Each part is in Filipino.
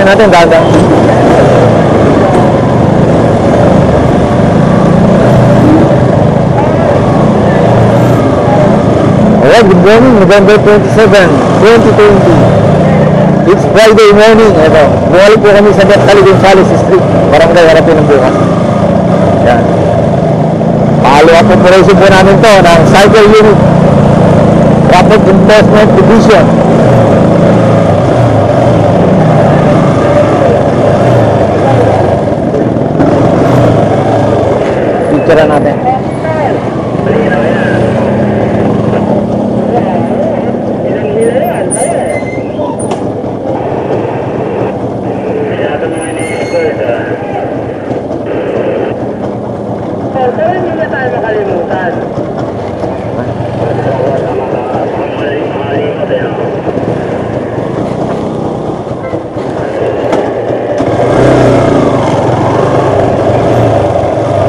Bilangin natin, dahan-dahan. Alright, good morning, November 27, 2020. It's Friday morning. Ito, bumalik po kami sa Neptali Gonzales Street, Barangay Harapin ng Bukas. Yan. Follow-up operation po namin to ng Cycle Unit Traffic Enforcement Division. Picture natin.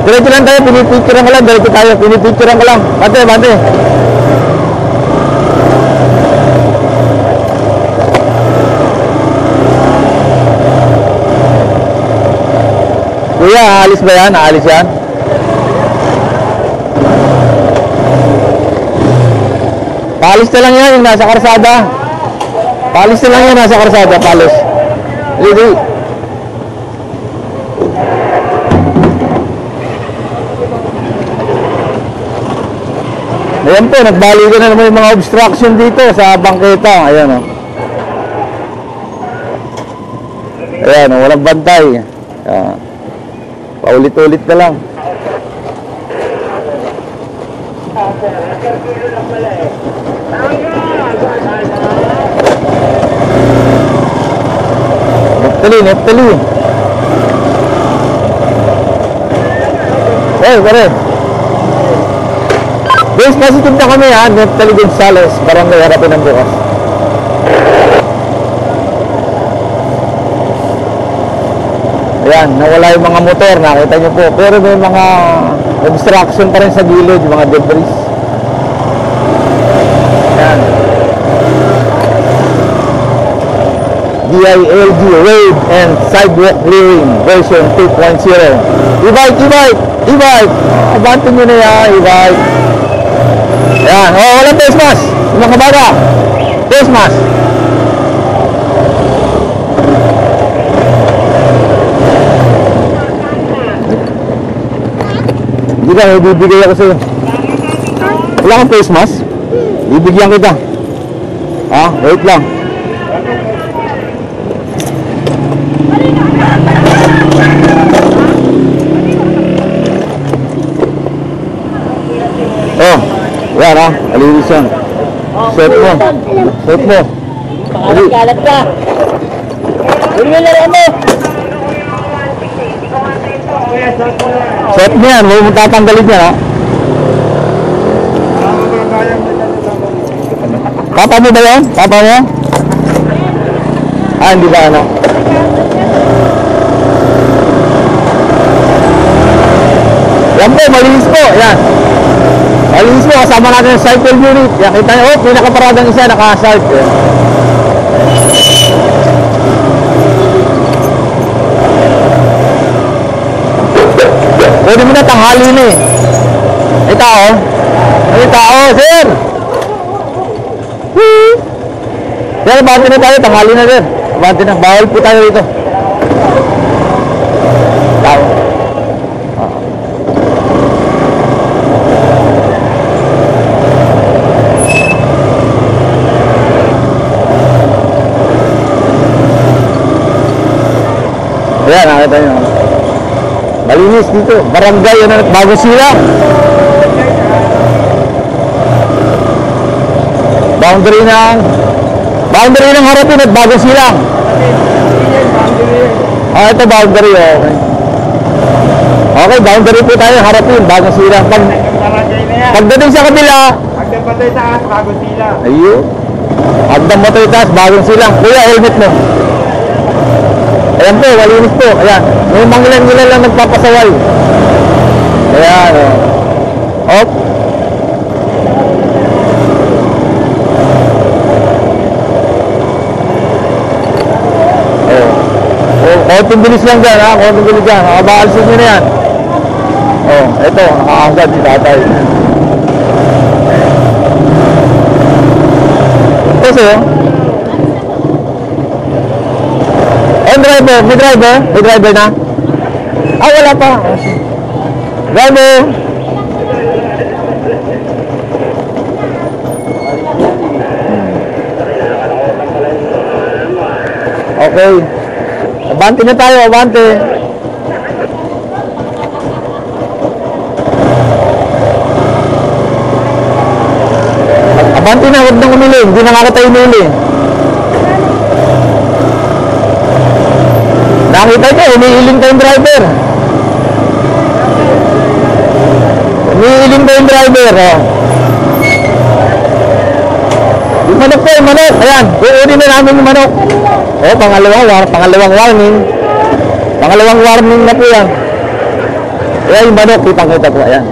Diretso lang tayo, pinipicturean ko lang, diretso tayo, pinipicturean ko lang. Bante, bante. Kuya, aalis ba yan? Aalis yan? Paalis na lang yan, yung nasa karsada. Paalis na lang yan, nasa karsada, paalis. Hindi. Ayan po, nagbalikan na naman yung mga obstruction dito sa bangketa. Ayan o. Ayan o, walang bantay. Paulit-ulit na lang. Neptali. Eh, pare. Guys, positive na kami ha, Neptali Gonzales, Barangay Harapin ng Bukas. Ayan, nawala yung mga motor, nakita nyo po. Pero may mga obstruction pa rin sa gilid, yung mga debris. Ayan. DILG Road and Sidewalk Clearing version 2.0. E-bike! Abantin nyo na yan, e-bike. Ayan, walang face mask. Yung mga baga, face mask. Hindi ka, ibibigay ako sa'yo. Wala kang face mask? Ibigyan kita. Ha? Wait lang. Oh, yan ha, alinis yan. Set mo. Kalat ka. Hindi mo laro mo. Set mo yan, huwag mo tatanggalin yan ha. Papa mo ba yan? Papa mo? Hindi ba ano? Yan po, malinis po. Yan. Malinis po, kasama natin yung cycle unit. Yan, kita nyo, may nakaparadang isa, naka-salt. Yan. Pwede mo na tanghali na eh. May tao? May tao, sir! Sir, bante na tayo, tanghali na sir. Bante na, bawal po tayo dito. Tao. Ayan, nakita nyo. Malinis dito. Barangay, yan ang bago sila. Boundary ng Harapin at bago silang. Ito boundary, okay. Okay, boundary po tayo, Harapin, bago silang. Pagdating sa kabila, Agdang Batoy Taas, Bagong Silang. ayun. Agdang Batoy Taas, bagong silang. Kuya, helmet mo. Ayan po, malinis po. Ayan. May mangilan-ngilan lang nagpapasaway. Ayan. Op. Ayan. konting bilis lang dyan, ha? Konting bilis dyan. Makabaalsin nyo na yan. Oh, eto, nakakagad si tatay. Kasi, driver, may driver? May driver na? Ah, wala pa. Driver! Okay. Abante na tayo, abante. Abante na, huwag nang umili. Hindi na nga tayo umili. Nakita ko, umiiling tayong driver. Umiiling tayong driver, oh. Yung manok po, yung manok. Ayan, uunin na namin yung manok. Oh, pangalawang warning. Pangalawang warning na po yan. Ayan yung manok, kitang-kita po, ayan.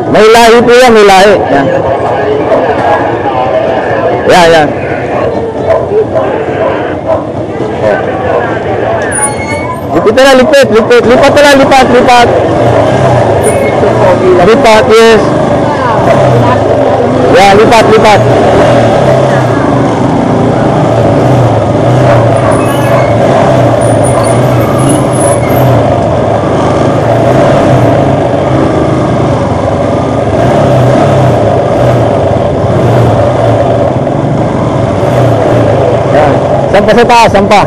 May lahi po yan, may lahi. Ayan. Ayan, ayan. Lipit na, lipit. Lipat na, lipat. Lipat, yes. Ayan, lipat. Sampa sa taas, sampa.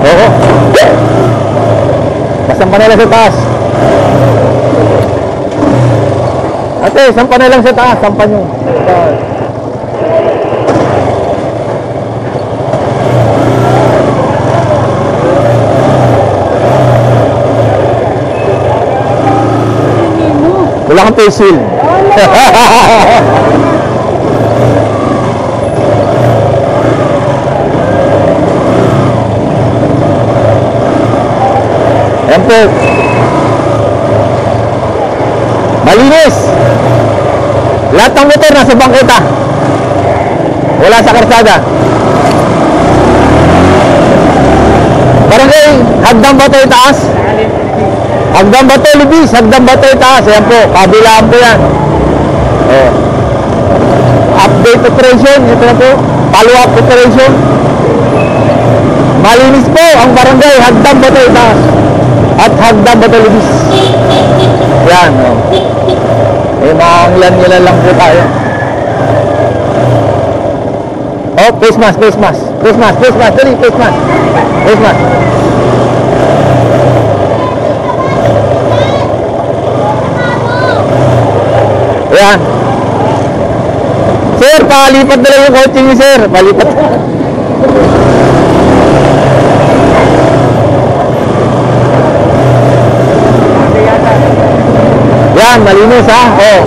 Oo. Masampa na lang sa taas. Ate, sampa na lang sa taas, sampa nyo. Wala kang pencil. Ayan po. Malinis. Lahat ng motor nasa bangketa. Wala sa karsada. Barangay, hagdang ba ito itaas? Hagdang ba ito libis? Hagdang ba ito itaas? Ayan po, kabilaan po yan. Oh. Update operation. Ito na po. Follow up operation. Malinis po ang barangay, hagdang ba ito itaas? At hagdang ba ito libis? Yan, oh. Eh, manglan-ngilan lang po tayo. Oh, face mask. Dali, face mask. Yan. Sir, palipat na lang yung coaching niyo, sir. Palipat. Yan, malinis, ha? Oh.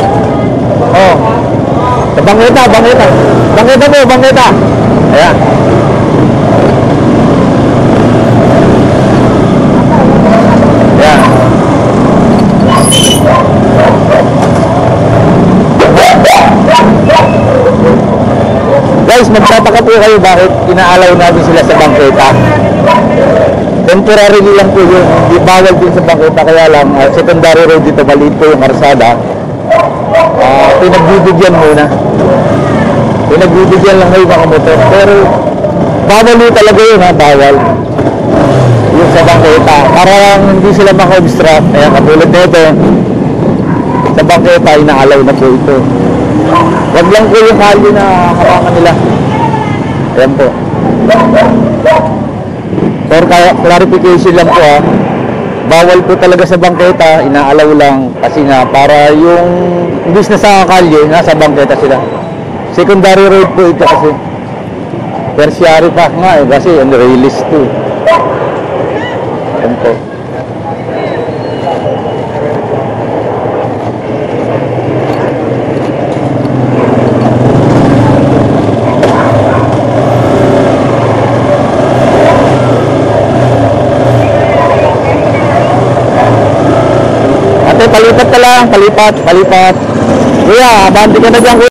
Sa bangketa. Bangketa. Ayan. Ayan. Guys, magtataka po kayo bakit inaalaw natin sila sa bangketa. Temporary lang po yun, hindi bawal din sa bangketa, kaya lang secondary road dito, maliit po yung karsada. Pinagbibigyan muna. Pinagbibigyan lang kayo mga motor. Pero bawal yun talaga yun, ha, bawal. Yung sa bangketa. Parang hindi sila maka-obstruct. Kaya katulad nito, sa bangketa, inaalaw na po ito. Wag lang po yung kalye na hawakan nila. Ayan po. For clarification lang po, ha, bawal po talaga sa bangketa, inaalaw lang kasi nga para yung imbis na sa kalye, nasa bangketa sila. Secondary road po ito kasi. Tertiary pa nga eh, kasi ang release to. Ayan po. Palipat ka lang, palipat. Kuya, abante ka na dyan, kuya.